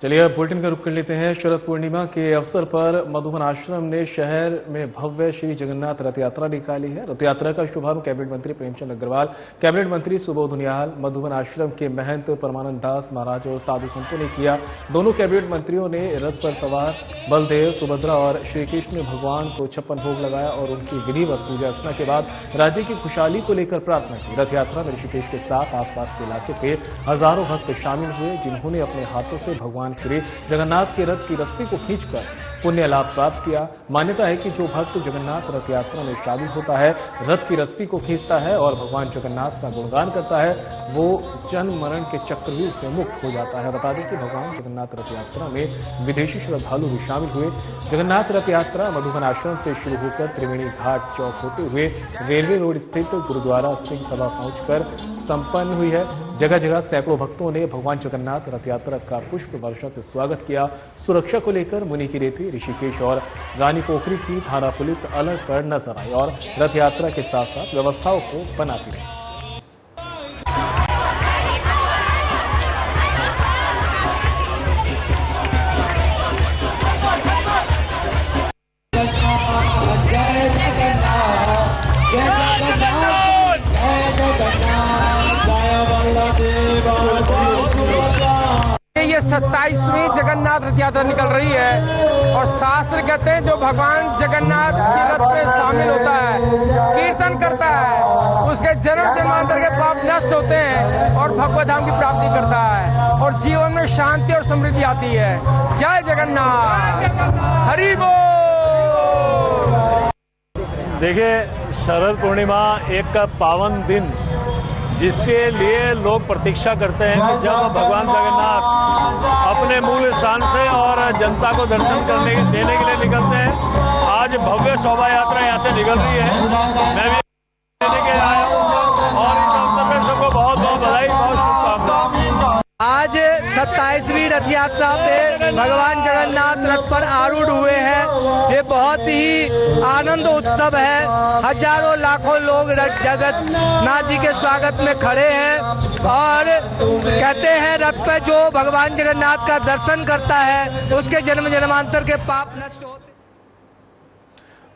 चलिए अब बुलेटिन का रुख कर लेते हैं। शरद पूर्णिमा के अवसर पर मधुबन आश्रम ने शहर में भव्य श्री जगन्नाथ रथ यात्रा निकाली है। रथ यात्रा का शुभारंभ कैबिनेट मंत्री प्रेमचंद अग्रवाल, कैबिनेट मंत्री सुबोध उनियाल, मधुबन आश्रम के महंत परमानंद दास महाराज और साधु संतों ने किया। दोनों कैबिनेट मंत्रियों ने रथ पर सवार बलदेव, सुभद्रा और श्री कृष्ण भगवान को 56 भोग लगाया और उनकी विधिवत पूजा अर्चना के बाद राज्य की खुशहाली को लेकर प्रार्थना की। रथ यात्रा में ऋषिकेश के साथ आसपास के इलाके से हजारों भक्त शामिल हुए, जिन्होंने अपने हाथों से भगवान श्री जगन्नाथ के रथ की रस्सी को खींचकर पुण्य लाभ प्राप्त किया। मान्यता है कि जो भक्त जगन्नाथ रथ यात्रा में शामिल होता है, रथ की रस्सी को खींचता है और भगवान जगन्नाथ का गुणगान करता है, वो जन्म मरण के चक्रव्यूह से मुक्त हो जाता है। बता दें कि भगवान जगन्नाथ रथ यात्रा में विदेशी श्रद्धालु भी शामिल हुए। जगन्नाथ रथ यात्रा मधुबन आश्रम से शुरू होकर त्रिवेणी घाट चौक होते हुए रेलवे रोड स्थित गुरुद्वारा सिंह सभा पहुंचकर संपन्न हुई है। जगह जगह सैकड़ों भक्तों ने भगवान जगन्नाथ रथ यात्रा का पुष्प वर्षा से स्वागत किया। सुरक्षा को लेकर मुनिकीरेती, ऋषिकेश और रानी पोखरी की थाना पुलिस अलर्ट पर नजर आई और रथ यात्रा के साथ साथ व्यवस्थाओं को बनाती रही। ये 27वीं जगन्नाथ रथ यात्रा निकल रही है और शास्त्र कहते हैं जो भगवान जगन्नाथ की रथ में शामिल होता है, कीर्तन करता है, उसके जन्म जन्मांतर के पाप नष्ट होते हैं और भगवत धाम की प्राप्ति करता है और जीवन में शांति और समृद्धि आती है। जय जगन्नाथ, हरि बोल। देखिए, शरद पूर्णिमा एक पावन दिन जिसके लिए लोग प्रतीक्षा करते हैं कि जब भगवान जगन्नाथ अपने मूल स्थान से और जनता को दर्शन देने के लिए निकलते हैं। आज भव्य शोभा यात्रा यहाँ से निकल रही है। मैं भी लेने के आया हूँ और इस अवसर पर सबको बहुत बहुत बधाई, बहुत शुभकामनाएं। आज 27वीं रथ यात्रा पे भगवान जगन्नाथ रथ पर आरूढ़ हुए हैं। ये बहुत ही आनंद उत्सव है। हजारों लाखों लोग जगन्नाथ जी के स्वागत में खड़े हैं और कहते हैं रथ पे जो भगवान जगन्नाथ का दर्शन करता है उसके जन्म जन्मांतर के पाप नष्ट होते।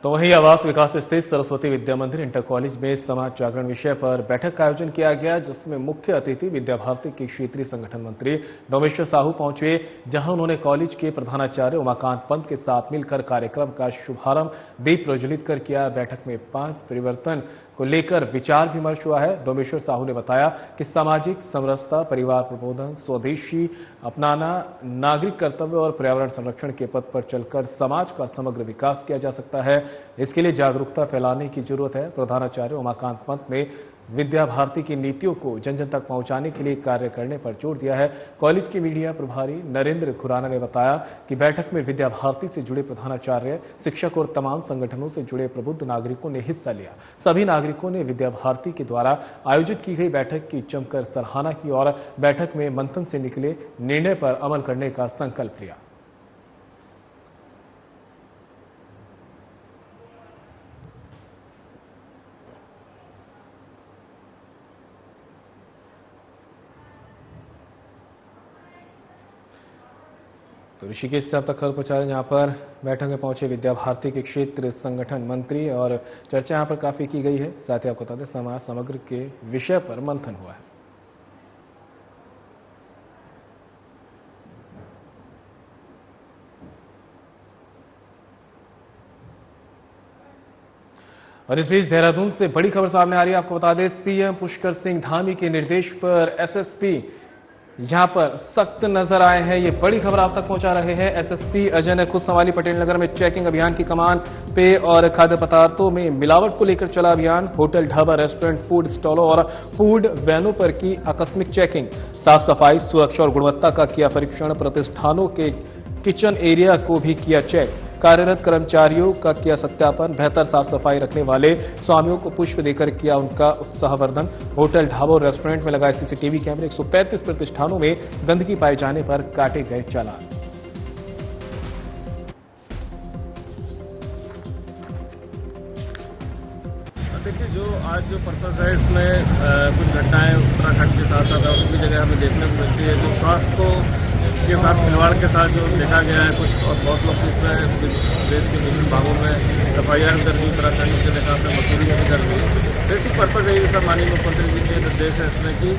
तो वहीं आवास विकास स्थित सरस्वती विद्या मंदिर इंटर कॉलेज में समाज जागरण विषय पर बैठक का आयोजन किया गया, जिसमें मुख्य अतिथि विद्या भारती के क्षेत्रीय संगठन मंत्री डोमेश्वर साहू पहुंचे, जहां उन्होंने कॉलेज के प्रधानाचार्य उमाकांत पंत के साथ मिलकर कार्यक्रम का शुभारंभ दीप प्रज्वलित कर किया। बैठक में 5 परिवर्तन को लेकर विचार विमर्श हुआ है। डोमेश्वर साहू ने बताया कि सामाजिक समरसता, परिवार प्रबोधन, स्वदेशी अपनाना, नागरिक कर्तव्य और पर्यावरण संरक्षण के पथ पर चलकर समाज का समग्र विकास किया जा सकता है। इसके लिए जागरूकता फैलाने की जरूरत है। प्रधानाचार्य उमाकांत पंत ने विद्या भारती की नीतियों को जन जन तक पहुंचाने के लिए कार्य करने पर जोर दिया है। कॉलेज के मीडिया प्रभारी नरेंद्र खुराना ने बताया कि बैठक में विद्या भारती से जुड़े प्रधानाचार्य, शिक्षक और तमाम संगठनों से जुड़े प्रबुद्ध नागरिकों ने हिस्सा लिया। सभी नागरिकों ने विद्या भारती के द्वारा आयोजित की गई बैठक की जमकर सराहना की और बैठक में मंथन से निकले निर्णय पर अमल करने का संकल्प लिया। तो ऋषिकेश से अब तक खबर पहुंचा रहे, जहां पर बैठक में पहुंचे विद्या भारती के क्षेत्र संगठन मंत्री और चर्चा यहां पर काफी की गई है। साथ ही आपको बता दें समाज समग्र के विषय पर मंथन हुआ है। और इस बीच देहरादून से बड़ी खबर सामने आ रही है। आपको बता दें सीएम पुष्कर सिंह धामी के निर्देश पर एसएसपी यहां पर सख्त नजर आए हैं। ये बड़ी खबर आप तक पहुंचा रहे हैं। एसएसपी अजय ने खुद संवाली पटेल नगर में चेकिंग अभियान की कमान, पेय और खाद्य पदार्थों में मिलावट को लेकर चला अभियान। होटल, ढाबा, रेस्टोरेंट, फूड स्टॉलों और फूड वैनों पर की आकस्मिक चेकिंग। साफ सफाई, सुरक्षा और गुणवत्ता का किया परीक्षण। प्रतिष्ठानों के किचन एरिया को भी किया चेक। कार्यरत कर्मचारियों का किया सत्यापन। बेहतर साफ सफाई रखने वाले स्वामियों को पुष्प देकर किया उनका उत्साहवर्धन। होटल, ढाबा और रेस्टोरेंट में लगाए सीसीटीवी कैमरे। 135 प्रतिष्ठानों में गंदगी पाए जाने पर काटे गए चालान। देखिए, जो आज जो पर्पस है इसमें कुछ घटनाएं उत्तराखंड के साथ साथ और भी जगह हमें देखने को मिलती है। जो स्वास्थ्य को के साथ खिलवाड़ के साथ जो देखा गया है कुछ, और बहुत लोग इसमें देश के विभिन्न भागों में FIR दर्ज हुई, उत्तराखंड के देखा आपने मसूरी में भी दर्ज हुई। बेसिक पर्पज यही सब माननीय मुख्यमंत्री जी के निर्देश है इसमें कि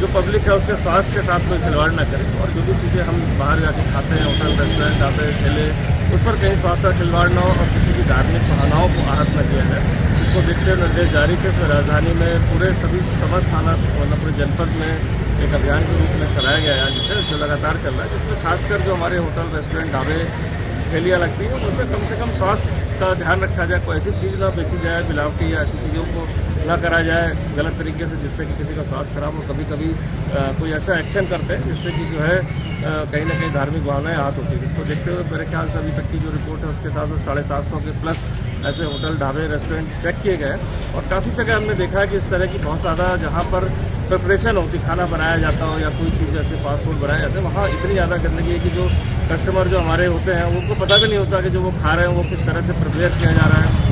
जो पब्लिक है उसके स्वास्थ्य के साथ कोई खिलवाड़ न करे, और जो भी चीज़ें हम बाहर जाके खाते हैं, होटल रेस्टोरेंट जाते हैं, ठेले, उस पर कहीं स्वास्थ्य का खिलवाड़ न हो और किसी की धार्मिक भावनाओं को आहत न किया जाए। इसको देखते हुए निर्देश जारी थे। तो राजधानी में पूरे समस्त थाना मतलब पूरे जनपद में एक अभियान के रूप में चलाया गया है जिससे जो लगातार चल रहा है, जिसमें खासकर जो हमारे होटल रेस्टोरेंट ढाबे ठेलियाँ लगती हैं उसमें कम से कम स्वास्थ्य का ध्यान रखा जाए, कोई ऐसी चीज़ ना बेची जाए मिलावटी या ऐसी चीज़ों को ना करा जाए गलत तरीके से जिससे कि किसी का स्वास्थ्य खराब हो। कभी कभी कोई ऐसा एक्शन करते हैं जिससे कि जो है कहीं ना कहीं धार्मिक भावनाएं आहत होती है। इसको देखते हुए मेरे ख्याल से अभी तक की जो रिपोर्ट है उसके साथ 750 के प्लस ऐसे होटल ढाबे रेस्टोरेंट चेक किए गए, और काफ़ी जगह हमने देखा है कि इस तरह की बहुत ज़्यादा जहाँ पर प्रिपरेशन होती, खाना बनाया जाता हो या कोई चीज़ ऐसे फास्ट फूड बनाया जाता है, वहाँ इतनी ज़्यादा गंदगी है कि जो कस्टमर जो हमारे होते हैं उनको पता भी नहीं होता कि जो वो खा रहे हैं वो किस तरह से प्रिपेयर किया जा रहा है,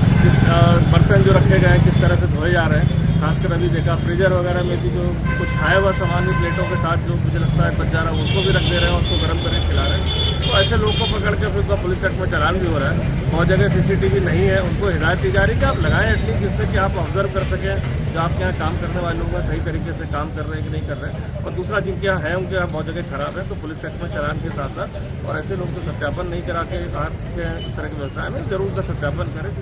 बर्तन जो रखे गए हैं किस तरह से धोए जा रहे हैं। खासकर अभी देखा फ्रीजर वगैरह में भी जो कुछ खाया हुआ सामान भी प्लेटों के साथ जो मुझे लगता है बच जा रहा है उसको भी रख दे रहे हैं, उसको गर्म करके खिला रहे हैं। तो ऐसे लोगों को पकड़ के फिर पुलिस एक्ट में चालान भी हो रहा है। बहुत जगह CCTV नहीं है, उनको हिदायत दी जा रही है कि आप लगाएं एटलीस्ट, जिससे कि आप ऑब्जर्व कर सकें जो आपके यहाँ काम करने वाले लोग हैं सही तरीके से काम कर रहे हैं कि नहीं कर रहे हैं। और दूसरा जिनके यहाँ है उनके यहाँ बहुत जगह खराब है, तो पुलिस एक्ट में चालान के साथ साथ और ऐसे लोग जो सत्यापन नहीं करा के बाहर के इस तरह के व्यवसाय में जरूर का सत्यापन करें।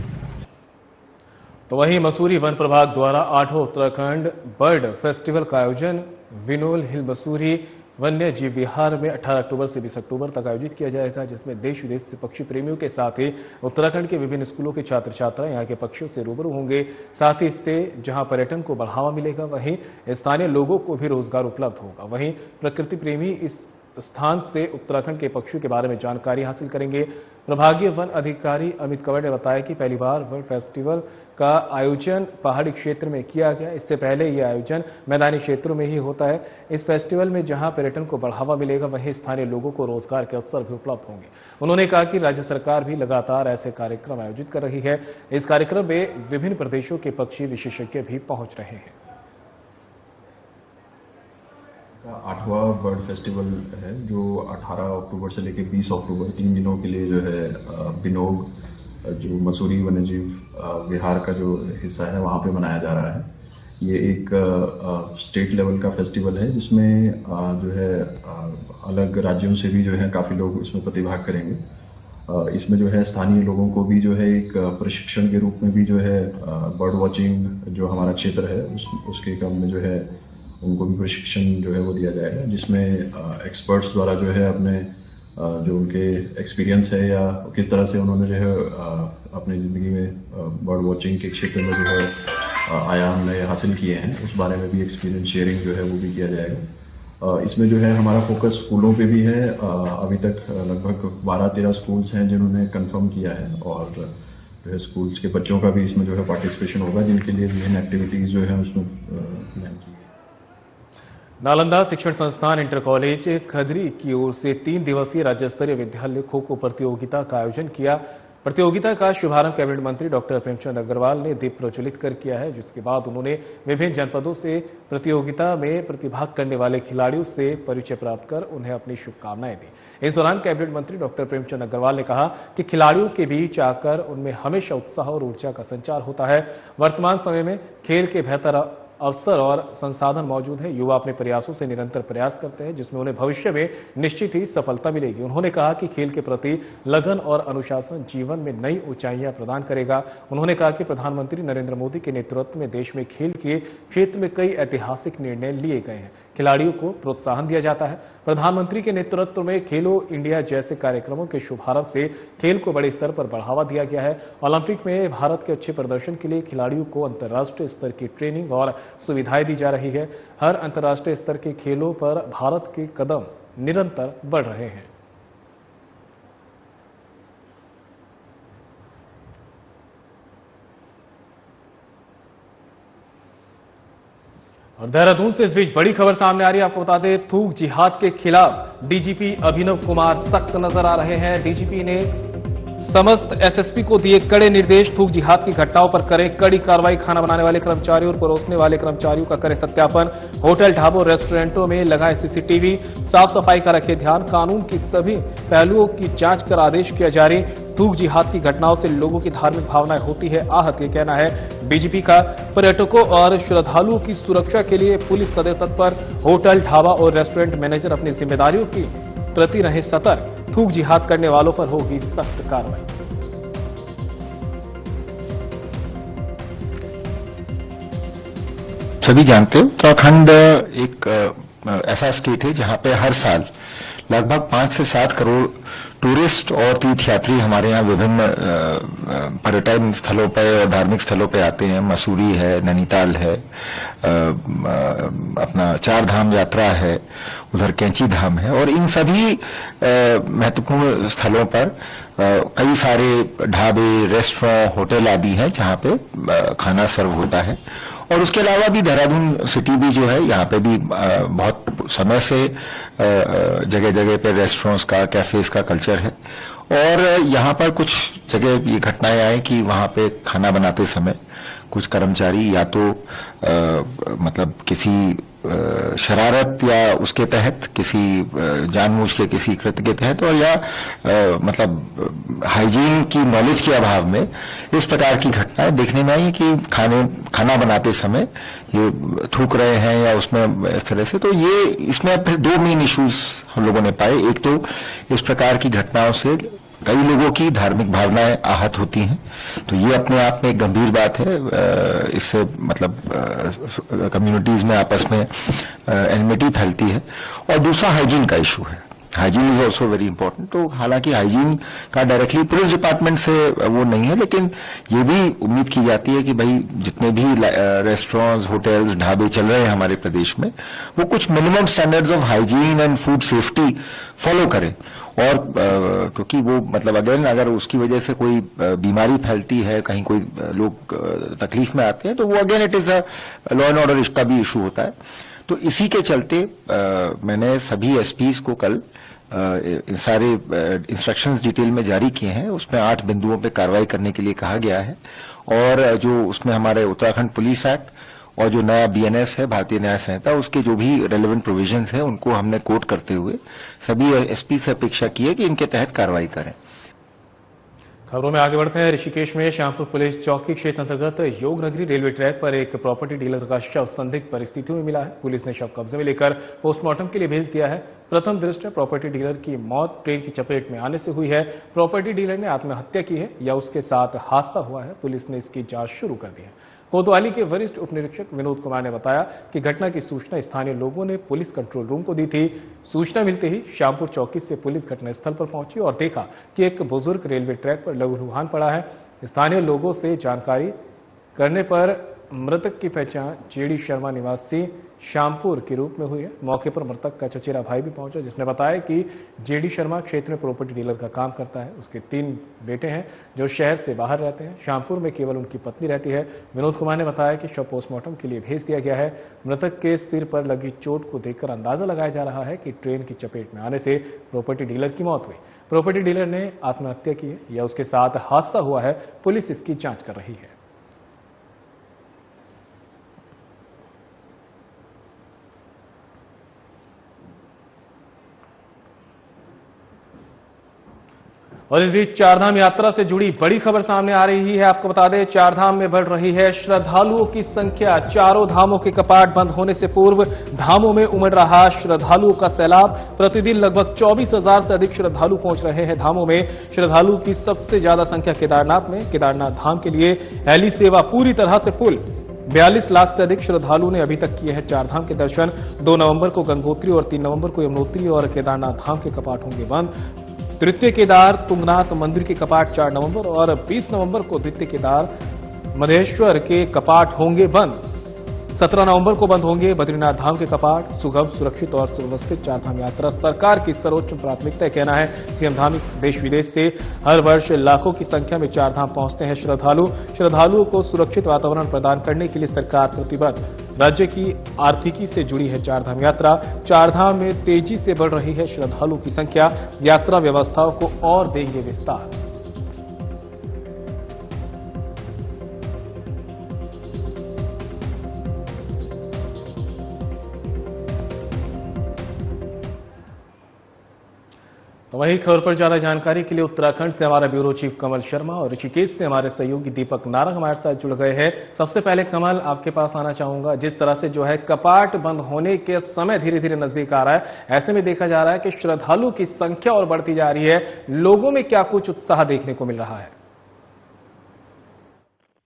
तो वहीं मसूरी वन प्रभाग द्वारा 8वां उत्तराखंड बर्ड फेस्टिवल का आयोजन विनोल हिल मसूरी वन्य जीव विहार में 18 अक्टूबर से 20 अक्टूबर तक आयोजित किया जाएगा, जिसमें देश विदेश से पक्षी प्रेमियों के साथ ही उत्तराखंड के विभिन्न स्कूलों के छात्र छात्राएं यहां के पक्षियों से रूबरू होंगे। साथ ही इससे जहां पर्यटन को बढ़ावा मिलेगा वहीं स्थानीय लोगों को भी रोजगार उपलब्ध होगा। वहीं प्रकृति प्रेमी इस स्थान से उत्तराखंड के पक्षियों के बारे में जानकारी हासिल करेंगे। प्रभागीय वन अधिकारी अमित कंवर ने बताया कि पहली बार बर्ड फेस्टिवल का आयोजन पहाड़ी क्षेत्र में किया गया। इससे पहले यह आयोजन मैदानी क्षेत्रों में ही होता है। इस फेस्टिवल में जहां पर्यटन को बढ़ावा मिलेगा वहीं स्थानीय लोगों को रोजगार के अवसर भी उपलब्ध होंगे। उन्होंने कहा कि राज्य सरकार भी लगातार ऐसे कार्यक्रम आयोजित कर रही है। इस कार्यक्रम में विभिन्न प्रदेशों के पक्षी विशेषज्ञ भी पहुंच रहे हैं। 8वां बर्ड फेस्टिवल है जो 18 अक्टूबर से लेकर 20 अक्टूबर 3 दिनों के लिए जो है बिनोग जो मसूरी वन्यजीव विहार का जो हिस्सा है वहाँ पे मनाया जा रहा है। ये एक स्टेट लेवल का फेस्टिवल है जिसमें जो है अलग राज्यों से भी जो है काफ़ी लोग इसमें प्रतिभाग करेंगे। इसमें जो है स्थानीय लोगों को भी जो है एक प्रशिक्षण के रूप में भी जो है बर्ड वॉचिंग जो हमारा क्षेत्र है उसके क्रम में जो है उनको भी प्रशिक्षण जो है वो दिया जाएगा, जिसमें एक्सपर्ट्स द्वारा जो है अपने जो उनके एक्सपीरियंस है या किस तरह से उन्होंने जो है अपनी ज़िंदगी में बर्ड वॉचिंग के क्षेत्र में जो है आयाम नए हासिल किए हैं उस बारे में भी एक्सपीरियंस शेयरिंग जो है वो भी किया जाएगा। इसमें जो है हमारा फोकस स्कूलों पे भी है। अभी तक लगभग 12-13 स्कूल्स हैं जिन्होंने कंफर्म किया है और जो है स्कूल्स के बच्चों का भी इसमें जो है पार्टिसिपेशन होगा, जिनके लिए विभिन्न एक्टिविटीज़ जो है उसमें प्लान की। नालंदा शिक्षण संस्थान इंटर कॉलेज खदरी की ओर से 3 दिवसीय राज्य स्तरीय विद्यालय खो खो प्रतियोगिता का आयोजन किया। प्रतियोगिता का शुभारंभ कैबिनेट मंत्री डॉक्टर प्रेमचंद अग्रवाल ने दीप प्रज्वलित कर किया है, जिसके बाद उन्होंने विभिन्न जनपदों से प्रतियोगिता में प्रतिभाग करने वाले खिलाड़ियों से परिचय प्राप्त कर उन्हें अपनी शुभकामनाएं दी। इस दौरान कैबिनेट मंत्री डॉक्टर प्रेमचंद अग्रवाल ने कहा कि खिलाड़ियों के बीच आकर उनमें हमेशा उत्साह और ऊर्जा का संचार होता है। वर्तमान समय में खेल के बेहतर अवसर और संसाधन मौजूद है। युवा अपने प्रयासों से निरंतर प्रयास करते हैं जिसमें उन्हें भविष्य में निश्चित ही सफलता मिलेगी। उन्होंने कहा कि खेल के प्रति लगन और अनुशासन जीवन में नई ऊंचाइयां प्रदान करेगा। उन्होंने कहा कि प्रधानमंत्री नरेंद्र मोदी के नेतृत्व में देश में खेल के क्षेत्र में कई ऐतिहासिक निर्णय लिए गए हैं। खिलाड़ियों को प्रोत्साहन दिया जाता है। प्रधानमंत्री के नेतृत्व में खेलो इंडिया जैसे कार्यक्रमों के शुभारंभ से खेल को बड़े स्तर पर बढ़ावा दिया गया है। ओलंपिक में भारत के अच्छे प्रदर्शन के लिए खिलाड़ियों को अंतर्राष्ट्रीय स्तर की ट्रेनिंग और सुविधाएं दी जा रही है। हर अंतर्राष्ट्रीय स्तर के खेलों पर भारत के कदम निरंतर बढ़ रहे हैं। और देहरादून से इस बीच बड़ी खबर सामने आ रही है। आपको बता दें, थूक जिहाद के खिलाफ डीजीपी अभिनव कुमार सख्त नजर आ रहे हैं। डीजीपी ने समस्त एसएसपी को दिए कड़े निर्देश, थूक जिहाद की घटनाओं पर करें कड़ी कार्रवाई, खाना बनाने वाले कर्मचारियों और परोसने वाले कर्मचारियों का करें सत्यापन, होटल ढाबों रेस्टोरेंटों में लगाएं सीसीटीवी, साफ सफाई का रखें ध्यान, कानून की सभी पहलुओं की जांच कर आदेश किया जारी। थूक जिहाद की घटनाओं से लोगों की धार्मिक भावनाएं होती है आहत, ये कहना है बीजेपी का। पर्यटकों और श्रद्धालुओं की सुरक्षा के लिए पुलिस सदैव तत्पर, होटल ढाबा और रेस्टोरेंट मैनेजर अपनी जिम्मेदारियों की प्रति रहे सतर्क, थूक जिहाद करने वालों पर होगी सख्त कार्रवाई। सभी जानते हो उत्तराखंड एक ऐसा स्टेट है जहां पे हर साल लगभग 5 से 7 करोड़ टूरिस्ट और तीर्थयात्री हमारे यहाँ विभिन्न पर्यटन स्थलों पर और धार्मिक स्थलों पर आते हैं। मसूरी है, नैनीताल है, अपना 4 धाम यात्रा है, उधर कैंची धाम है, और इन सभी महत्वपूर्ण स्थलों पर कई सारे ढाबे, रेस्टोरेंट, होटल आदि हैं जहां पे खाना सर्व होता है। और उसके अलावा भी देहरादून सिटी भी जो है यहाँ पे भी बहुत समय से जगह जगह पे रेस्टोरेंट्स का, कैफेज का कल्चर है। और यहाँ पर कुछ जगह ये घटनाएं आई कि वहां पे खाना बनाते समय कुछ कर्मचारी या तो मतलब किसी शरारत या उसके तहत, किसी जानबूझ के किसी कृत्य के तहत, और या मतलब हाइजीन की नॉलेज के अभाव में इस प्रकार की घटनाएं देखने में आई कि खाना बनाते समय ये थूक रहे हैं या उसमें इस तरह से। तो ये इसमें फिर 2 मेन इश्यूज हम लोगों ने पाए। एक तो इस प्रकार की घटनाओं से कई लोगों की धार्मिक भावनाएं आहत होती हैं, तो ये अपने आप में एक गंभीर बात है। इससे मतलब कम्युनिटीज में आपस में एनिमिटी फैलती है। और दूसरा हाइजीन का इशू है। Hygiene is also very important. तो हालांकि हाइजीन का डायरेक्टली पुलिस डिपार्टमेंट से वो नहीं है, लेकिन ये भी उम्मीद की जाती है कि भाई जितने भी रेस्टोरेंट्स, होटल्स, ढाबे चल रहे हैं हमारे प्रदेश में, वो कुछ minimum standards of hygiene and food safety follow करें। और क्योंकि वो मतलब अगेन अगर उसकी वजह से कोई बीमारी फैलती है, कहीं कोई लोग तकलीफ में आते हैं, तो वो again it is a law and order इसका भी इशू होता है। तो इसी के चलते मैंने सभी एसपीज को कल सारे इंस्ट्रक्शंस डिटेल में जारी किए हैं। उसमें 8 बिंदुओं पे कार्रवाई करने के लिए कहा गया है। और जो उसमें हमारे उत्तराखंड पुलिस एक्ट और जो नया बीएनएस है, भारतीय न्याय संहिता, उसके जो भी रेलेवेंट प्रोविजंस हैं उनको हमने कोट करते हुए सभी एसपी से अपेक्षा की है कि इनके तहत कार्रवाई करें। खबरों में आगे बढ़ते हैं। ऋषिकेश में श्यामपुर पुलिस चौकी क्षेत्र अंतर्गत योग नगरी रेलवे ट्रैक पर एक प्रॉपर्टी डीलर का शव संदिग्ध परिस्थितियों में मिला है। पुलिस ने शव कब्जे में लेकर पोस्टमार्टम के लिए भेज दिया है। प्रथम दृष्टया प्रॉपर्टी डीलर की मौत ट्रेन की चपेट में आने से हुई है। प्रॉपर्टी डीलर ने आत्महत्या की है या उसके साथ हादसा हुआ है, पुलिस ने इसकी जांच शुरू कर दी है। कोतवाली के वरिष्ठ उप निरीक्षक विनोद कुमार ने बताया कि घटना की सूचना स्थानीय लोगों ने पुलिस कंट्रोल रूम को दी थी। सूचना मिलते ही श्यामपुर चौकी से पुलिस घटनास्थल पर पहुंची और देखा कि एक बुजुर्ग रेलवे ट्रैक पर लहूलुहान पड़ा है। स्थानीय लोगों से जानकारी करने पर मृतक की पहचान जेडी शर्मा निवासी श्यामपुर के रूप में हुई है। मौके पर मृतक का चचेरा भाई भी पहुंचा, जिसने बताया कि जेडी शर्मा क्षेत्र में प्रॉपर्टी डीलर का काम करता है। उसके 3 बेटे हैं जो शहर से बाहर रहते हैं। श्यामपुर में केवल उनकी पत्नी रहती है। विनोद कुमार ने बताया कि शव पोस्टमार्टम के लिए भेज दिया गया है। मृतक के सिर पर लगी चोट को देखकर अंदाजा लगाया जा रहा है कि ट्रेन की चपेट में आने से प्रॉपर्टी डीलर की मौत हुई। प्रॉपर्टी डीलर ने आत्महत्या की है या उसके साथ हादसा हुआ है, पुलिस इसकी जांच कर रही है। और इस बीच चारधाम यात्रा से जुड़ी बड़ी खबर सामने आ रही है। आपको बता दें, चारधाम में बढ़ रही है श्रद्धालुओं की संख्या। चारों धामों के कपाट बंद होने से पूर्व धामों में उमड़ रहा श्रद्धालुओं का सैलाब। प्रतिदिन लगभग 24,000 से अधिक श्रद्धालु पहुंच रहे हैं धामों में। श्रद्धालुओं की सबसे ज्यादा संख्या केदारनाथ में। केदारनाथ धाम के लिए हेली सेवा पूरी तरह से फुल। 42 लाख से अधिक श्रद्धालुओं ने अभी तक किए हैं चारधाम के दर्शन। 2 नवंबर को गंगोत्री और 3 नवंबर को यमुनोत्री और केदारनाथ धाम के कपाट होंगे बंद। तृतीय केदार तुंगनाथ मंदिर के कपाट 4 नवंबर और 20 नवंबर को द्वितीय केदार मधेश्वर के कपाट होंगे बंद। 17 नवंबर को बंद होंगे बद्रीनाथ धाम के कपाट। सुगम, सुरक्षित और सुव्यवस्थित चारधाम यात्रा सरकार की सर्वोच्च प्राथमिकता है, कहना है सीएम धामी। देश विदेश से हर वर्ष लाखों की संख्या में चारधाम पहुंचते हैं श्रद्धालु। श्रद्धालुओं को सुरक्षित वातावरण प्रदान करने के लिए सरकार प्रतिबद्ध। राज्य की आर्थिकी से जुड़ी है चारधाम यात्रा। चारधाम में तेजी से बढ़ रही है श्रद्धालुओं की संख्या। यात्रा व्यवस्थाओं को और देंगे विस्तार। तो वही खबर पर ज्यादा जानकारी के लिए उत्तराखंड से हमारा ब्यूरो चीफ कमल शर्मा और ऋषिकेश से हमारे सहयोगी दीपक नारंग हमारे साथ जुड़ गए हैं। सबसे पहले कमल, आपके पास आना चाहूंगा। जिस तरह से जो है कपाट बंद होने के समय धीरे धीरे नजदीक आ रहा है, ऐसे में देखा जा रहा है कि श्रद्धालु की संख्या और बढ़ती जा रही है। लोगों में क्या कुछ उत्साह देखने को मिल रहा है?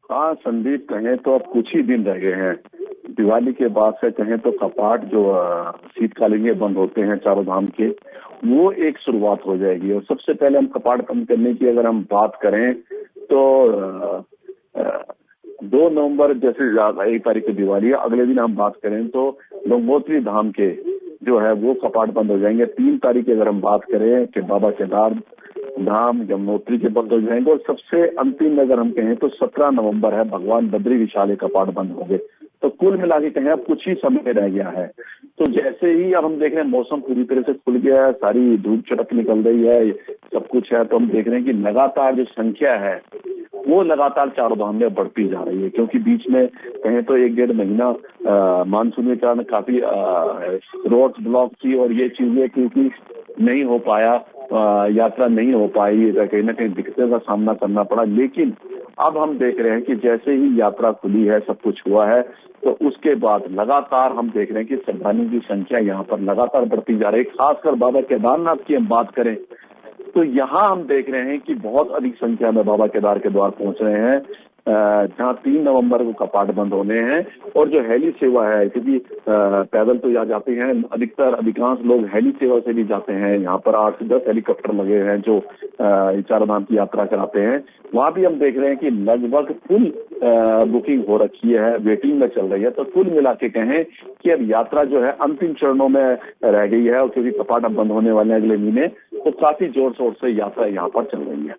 हाँ संदीप, कहें तो अब कुछ ही दिन रह गए हैं दिवाली के बाद से। कहें तो कपाट जो शीतकालीन में बंद होते हैं चारों धाम के, वो एक शुरुआत हो जाएगी। और सबसे पहले हम कपाट बंद करने की अगर हम बात करें तो 2 नवंबर जैसे 1 तारीख की दिवाली है, अगले दिन हम बात करें तो गंगोत्री धाम के जो है वो कपाट बंद हो जाएंगे। 3 तारीख की अगर हम बात करें कि बाबा केदार धाम यमुनोत्री के बंद हो जाएंगे। और सबसे अंतिम अगर हम कहें तो 17 नवंबर है, भगवान बद्री विशाल कपाट बंद होंगे। तो कुल मिला के कहें अब कुछ ही समय रह गया है। तो जैसे ही अब हम देख रहे हैं मौसम पूरी तरह से खुल गया है, सारी धूप चटक निकल रही है, सब कुछ है, तो हम देख रहे हैं कि लगातार जो संख्या है वो लगातार चारों धाम में बढ़ती जा रही है। क्योंकि बीच में कहें तो 1-1.5 महीना मानसून के कारण काफी रोड ब्लॉक थी और ये चीजें क्योंकि नहीं हो पाया, यात्रा नहीं हो पाई, कहीं ना कहीं दिक्कतों का सामना करना पड़ा। लेकिन अब हम देख रहे हैं कि जैसे ही यात्रा खुली है, सब कुछ हुआ है, तो उसके बाद लगातार हम देख रहे हैं कि श्रद्धालुओं की संख्या यहाँ पर लगातार बढ़ती जा रही है। खासकर बाबा केदारनाथ की हम बात करें तो यहाँ हम देख रहे हैं कि बहुत अधिक संख्या में बाबा केदार के द्वार पहुंच रहे हैं, जहाँ 3 नवंबर को कपाट बंद होने हैं। और जो हेली सेवा है, क्योंकि पैदल तो यहाँ जाते हैं, अधिकांश लोग हेली सेवा से भी जाते हैं। यहाँ पर 8 से 10 हेलीकॉप्टर लगे हैं जो चारों धाम की यात्रा कराते हैं। वहाँ भी हम देख रहे हैं कि लगभग फुल बुकिंग हो रखी है, वेटिंग में चल रही है। तो कुल मिला के कहें कि अब यात्रा जो है अंतिम चरणों में रह गई है। और क्योंकि कपाट अब बंद होने वाले हैं अगले महीने, तो काफी जोर शोर से यात्रा यहाँ पर चल रही है।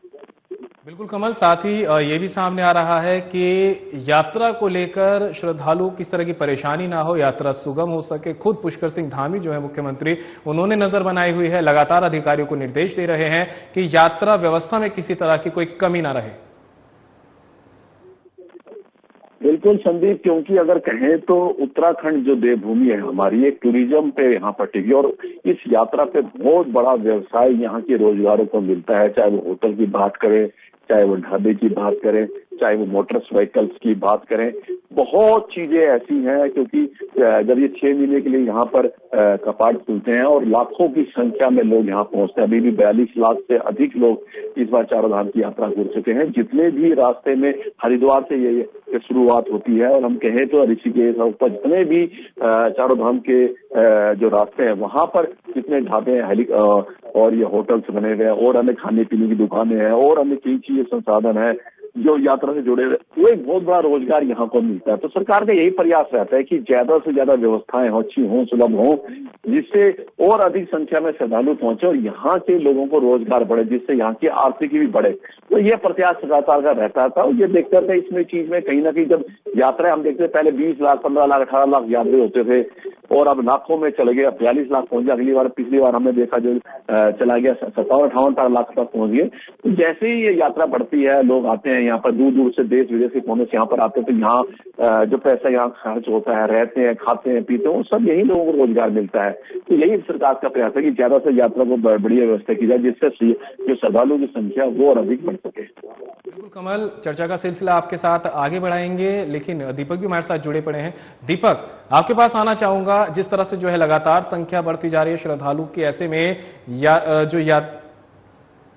बिल्कुल कमल, साथ ही ये भी सामने आ रहा है कि यात्रा को लेकर श्रद्धालु किस तरह की परेशानी ना हो, यात्रा सुगम हो सके। खुद पुष्कर सिंह धामी जो है मुख्यमंत्री, उन्होंने नजर बनाई हुई है, लगातार अधिकारियों को निर्देश दे रहे हैं कि यात्रा व्यवस्था में किसी तरह की कोई कमी ना रहे। बिल्कुल संदीप, क्योंकि अगर कहें तो उत्तराखंड जो देवभूमि है हमारी, एक टूरिज्म पे यहाँ पर टिकी और इस यात्रा पे बहुत बड़ा व्यवसाय यहाँ के रोजगारों को मिलता है। चाहे वो होटल की बात करें, चाहे वो ढाबे की बात करें, चाहे वो मोटर व्हीकल्स की बात करें, बहुत चीजें ऐसी हैं। क्योंकि जब ये 6 महीने के लिए यहाँ पर कपाट खुलते हैं और लाखों की संख्या में लोग यहाँ पहुंचते हैं। अभी भी 42 लाख से अधिक लोग इस बार चारों धाम की यात्रा कर चुके हैं। जितने भी रास्ते में हरिद्वार से ये शुरुआत होती है और हम कहें तो ऋषिकेश और जितने भी चारों धाम के जो रास्ते हैं वहां पर जितने ढाबे हैं और ये होटल्स बने हुए हैं और अन्य खाने पीने की दुकानें हैं और अन्य कई चीजें संसाधन है जो यात्रा से जुड़े हुए, वो एक बहुत बड़ा रोजगार यहाँ को मिलता है। तो सरकार का यही प्रयास रहता है कि ज्यादा से ज्यादा व्यवस्थाएं अच्छी हों, सुलभ हों, जिससे और अधिक संख्या में श्रद्धालु पहुंचे और यहाँ के लोगों को रोजगार बढ़े, जिससे यहाँ की आर्थिकी भी बढ़े। तो ये प्रयास सरकार का रहता था। और ये देखते थे इसमें चीज में कहीं ना कहीं जब यात्रा हम देखते पहले 20 लाख, 15 लाख, 18 लाख यात्री होते थे और अब लाखों में चले गए, अब 42 लाख पहुंच गया। अगली बार, पिछली बार हमने देखा जो चला गया 57-58 लाख तक पहुंच गए। तो जैसे ही ये यात्रा बढ़ती है, लोग आते हैं यहाँ पर दूर दूर से, देश विदेश के कोने से यहाँ पर आते हैं, तो यहाँ जो पैसा यहाँ खर्च होता है, रहते हैं, खाते हैं, पीते हैं, सब यही लोगों को रोजगार मिलता है। तो यही सरकार का प्रयास है कि ज्यादा से यात्रा को बढ़िया व्यवस्था की जाए, जिससे जो श्रद्धालुओं की संख्या वो और अधिक बढ़ सके। बिल्कुल कमल, चर्चा का सिलसिला आपके साथ आगे बढ़ाएंगे, लेकिन दीपक भी हमारे साथ जुड़े पड़े हैं। दीपक, आपके पास आना चाहूंगा। जिस तरह से जो है लगातार संख्या बढ़ती जा रही है श्रद्धालु की, ऐसे में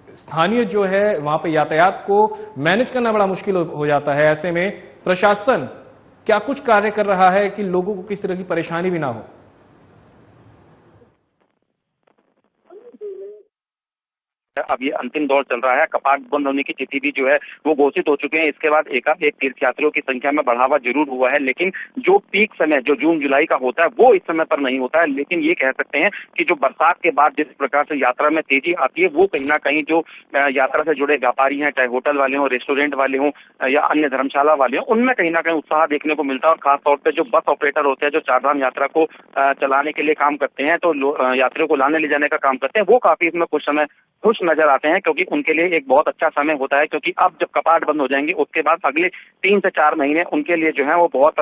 स्थानीय जो है वहां पे यातायात को मैनेज करना बड़ा मुश्किल हो जाता है। ऐसे में प्रशासन क्या कुछ कार्य कर रहा है कि लोगों को किस तरह की परेशानी भी ना हो? अब ये अंतिम दौर चल रहा है। कपाट बंद होने की तिथि भी जो है वो घोषित हो चुके हैं। इसके बाद एकाएक तीर्थयात्रियों की संख्या में बढ़ावा जरूर हुआ है, लेकिन जो पीक समय जो जून जुलाई का होता है वो इस समय पर नहीं होता है। लेकिन ये कह सकते हैं कि जो बरसात के बाद जिस प्रकार से यात्रा में तेजी आती है, वो कहीं ना कहीं जो यात्रा से जुड़े व्यापारी हैं, चाहे होटल वाले हों, रेस्टोरेंट वाले हों या अन्य धर्मशाला वाले हों, उनमें कहीं ना कहीं उत्साह देखने को मिलता है। और खासतौर पर जो बस ऑपरेटर होते हैं, जो चारधाम यात्रा को चलाने के लिए काम करते हैं, तो यात्रियों को लाने ले जाने का काम करते हैं, वो काफी इसमें कुछ समय खुश नजर आते हैं, क्योंकि उनके लिए एक बहुत अच्छा समय होता है, क्योंकि अब जब कपाट बंद हो जाएंगे उसके बाद अगले 3 से 4 महीने उनके लिए जो है वो बहुत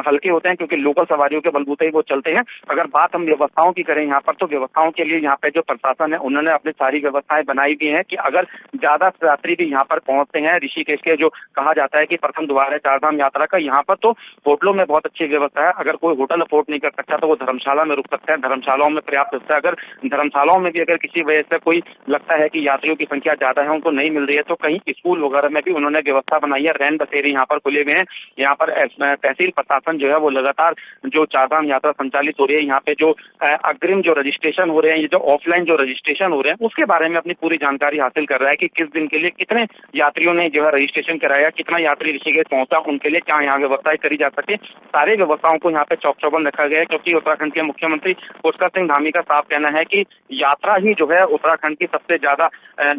हल्के होते हैं, क्योंकि लोकल सवारियों के बलबूते ही वो चलते हैं। अगर बात हम व्यवस्थाओं की करें यहाँ पर, तो व्यवस्थाओं के लिए यहाँ पे जो प्रशासन है उन्होंने अपनी सारी व्यवस्थाएं बनाई भी हैं कि अगर ज्यादा यात्री भी यहाँ पर पहुंचते हैं, ऋषिकेश के जो कहा जाता है कि प्रथम द्वार है चारधाम यात्रा का, यहाँ पर तो होटलों में बहुत अच्छी व्यवस्था है। अगर कोई होटल अफोर्ड नहीं कर सकता तो वो धर्मशाला में रुक सकता है, धर्मशालाओं में पर्याप्त व्यवस्था है। अगर धर्मशालाओं में भी अगर किसी वजह से कोई लगता है कि यात्रियों की संख्या ज्यादा है, उनको नहीं मिल रही है, तो कहीं स्कूल वगैरह में भी उन्होंने व्यवस्था बनाई है। रैन बसेरे यहाँ पर खुले हुए हैं। यहाँ पर तहसील प्रशासन जो है वो लगातार जो चारधाम यात्रा संचालित हो रही है, यहाँ पे जो अग्रिम जो रजिस्ट्रेशन हो रहे हैं, ये जो ऑफलाइन जो रजिस्ट्रेशन हो रहे हैं, उसके बारे में अपनी पूरी जानकारी हासिल कर रहा है कि किस दिन के लिए कितने यात्रियों ने जो है रजिस्ट्रेशन कराया, कितना यात्री ऋषिकेश पहुंचा, उनके लिए क्या यहाँ व्यवस्थाएं करी जा सके। सारे व्यवस्थाओं को यहाँ पे चौक चौबंद रखा गया है, क्योंकि उत्तराखंड के मुख्यमंत्री पुष्कर सिंह धामी का साफ कहना है कि यात्रा ही जो है उत्तराखंड की सबसे ज्यादा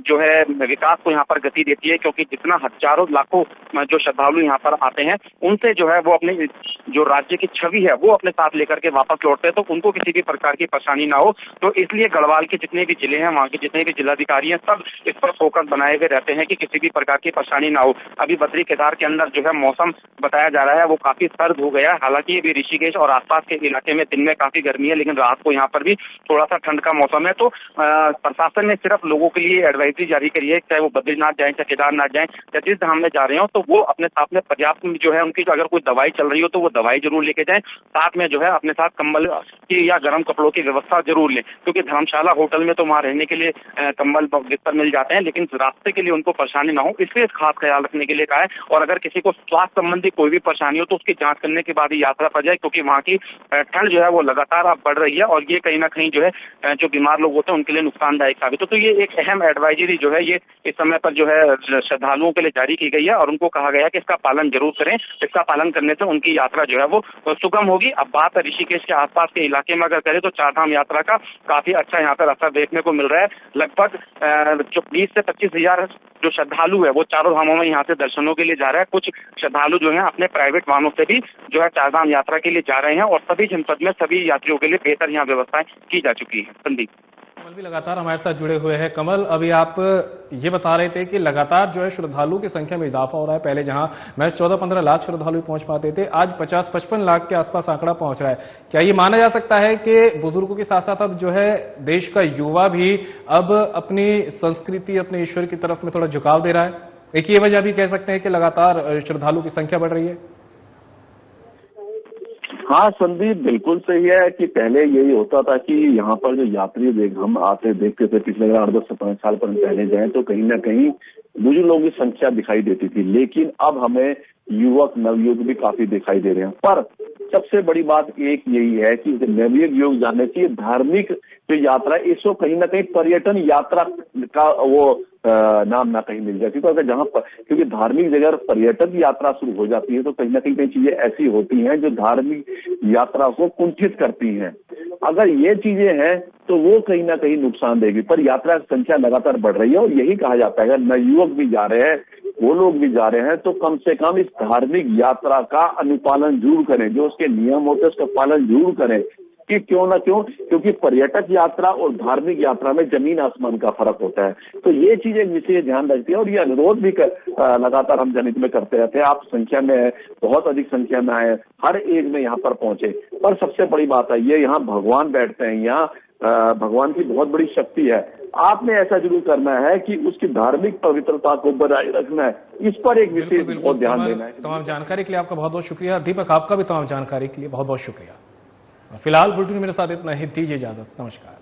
जो है विकास को यहाँ पर गति देती है, क्योंकि जितना हजारों लाखों जो श्रद्धालु यहाँ पर आते हैं, उनसे जो है वो अपनी जो राज्य की छवि है वो अपने साथ लेकर के वापस लौटते हैं, तो उनको किसी भी प्रकार की परेशानी ना हो। तो इसलिए गढ़वाल के जितने भी जिले हैं, वहाँ के जितने भी जिलाधिकारी हैं, सब इस पर फोकस बनाए हुए रहते हैं कि किसी भी प्रकार की परेशानी ना हो। अभी बद्री केदार के अंदर जो है मौसम बताया जा रहा है वो काफी सर्द हो गया है। हालांकि अभी ऋषिकेश और आसपास के इलाके में दिन में काफी गर्मी है, लेकिन रात को यहाँ पर भी थोड़ा सा ठंड का मौसम है। तो प्रशासन ने सिर्फ लोगों के लिए एडवाइजरी जारी करी है, चाहे वो बद्रीनाथ जाए, चाहे केदारनाथ जाए, या जिस धाम में जा रहे हो, तो वो अपने साथ में पर्याप्त जो है उनकी अगर कोई दवाई चल रही हो तो वो दवाई जरूर लेके जाएं। साथ में जो है अपने साथ कंबल की या गर्म कपड़ों की व्यवस्था जरूर लें, क्योंकि धर्मशाला होटल में तो वहाँ रहने के लिए कंबल बिस्तर मिल जाते हैं, लेकिन रास्ते के लिए उनको परेशानी ना हो, इसलिए खास ख्याल रखने के लिए कहा है। और अगर किसी को स्वास्थ्य संबंधी कोई भी परेशानी हो तो उसकी जांच करने के बाद ही यात्रा पर जाए, क्योंकि वहाँ की ठंड जो है वो लगातार अब बढ़ रही है और ये कहीं ना कहीं जो है जो बीमार लोग होते हैं उनके लिए नुकसानदायक साबित हो। तो ये एक अहम एडवाइजरी जो है ये इस समय पर जो है श्रद्धालुओं के लिए जारी की गई है और उनको कहा गया है कि इसका पालन जरूर करें। इसका पालन करने से उनकी यात्रा जो है वो सुगम होगी। अब बात ऋषिकेश के आसपास के इलाके में अगर करें तो चारधाम यात्रा का काफी अच्छा यहाँ पर असर देखने को मिल रहा है। लगभग जो 20 से 25 हजार जो श्रद्धालु है वो चारों धामों में यहाँ से दर्शनों के लिए जा रहा है। कुछ श्रद्धालु जो है अपने प्राइवेट वाहनों से भी जो है चारधाम यात्रा के लिए जा रहे हैं और सभी जनपद में सभी यात्रियों के लिए बेहतर यहाँ व्यवस्थाएं की जा चुकी है। संदीप, कमल भी लगातार हमारे साथ जुड़े हुए हैं। कमल, अभी आप ये बता रहे थे कि लगातार जो है श्रद्धालुओं की संख्या में इजाफा हो रहा है। पहले जहां महज 14-15 लाख श्रद्धालु पहुंच पाते थे, आज 50-55 लाख के आसपास आंकड़ा पहुंच रहा है। क्या ये माना जा सकता है कि बुजुर्गों के साथ साथ अब जो है देश का युवा भी अब अपनी संस्कृति, अपने ईश्वर की तरफ में थोड़ा झुकाव दे रहा है? एक ये वजह भी कह सकते हैं कि लगातार श्रद्धालु की संख्या बढ़ रही है। हाँ संदीप, बिल्कुल सही है कि पहले यही होता था कि यहाँ पर जो यात्री हम आते देखते थे, पिछले 8-10 से 5 साल पहले जाए तो कहीं ना कहीं बुजुर्ग लोगों की संख्या दिखाई देती थी, लेकिन अब हमें युवक नवयुवक भी काफी दिखाई दे रहे हैं। पर सबसे बड़ी बात एक यही है कि नवयुवक युवक जानने चाहिए धार्मिक जो यात्रा है इसको कहीं ना कहीं पर्यटन यात्रा का वो नाम ना कहीं मिल जाती। तो अगर जहाँ पर क्योंकि धार्मिक जगह पर्यटन यात्रा शुरू हो जाती है तो कहीं ना कहीं चीजें ऐसी होती हैं जो धार्मिक यात्रा को कुंठित करती हैं। अगर ये चीजें हैं तो वो कहीं ना कहीं नुकसान देगी। पर यात्रा की संख्या लगातार बढ़ रही है और यही कहा जाता है अगर नवयुवक भी जा रहे हैं, वो लोग भी जा रहे हैं, तो कम से कम इस धार्मिक यात्रा का अनुपालन जरूर करें, जो उसके नियम होते हैं उसका पालन जरूर करें। कि क्यों ना क्यों, क्योंकि पर्यटक यात्रा और धार्मिक यात्रा में जमीन आसमान का फर्क होता है। तो ये चीजें विशेष ध्यान रखती है और ये अनुरोध भी लगातार हम जनहित में करते रहते हैं। आप संख्या में बहुत अधिक संख्या में आए, हर एज में यहाँ पर पहुंचे। पर सबसे बड़ी बात है ये यहाँ भगवान बैठते हैं, यहाँ भगवान की बहुत बड़ी शक्ति है। आपने ऐसा जरूर करना है कि उसकी धार्मिक पवित्रता को बनाए रखना है, इस पर एक विशेष बहुत ध्यान देना है। तमाम जानकारी के लिए आपका बहुत बहुत शुक्रिया। दीपक, आपका भी तमाम जानकारी के लिए बहुत बहुत शुक्रिया। फिलहाल बुलेटिन मेरे साथ इतना ही, दीजिए इजाजत, नमस्कार।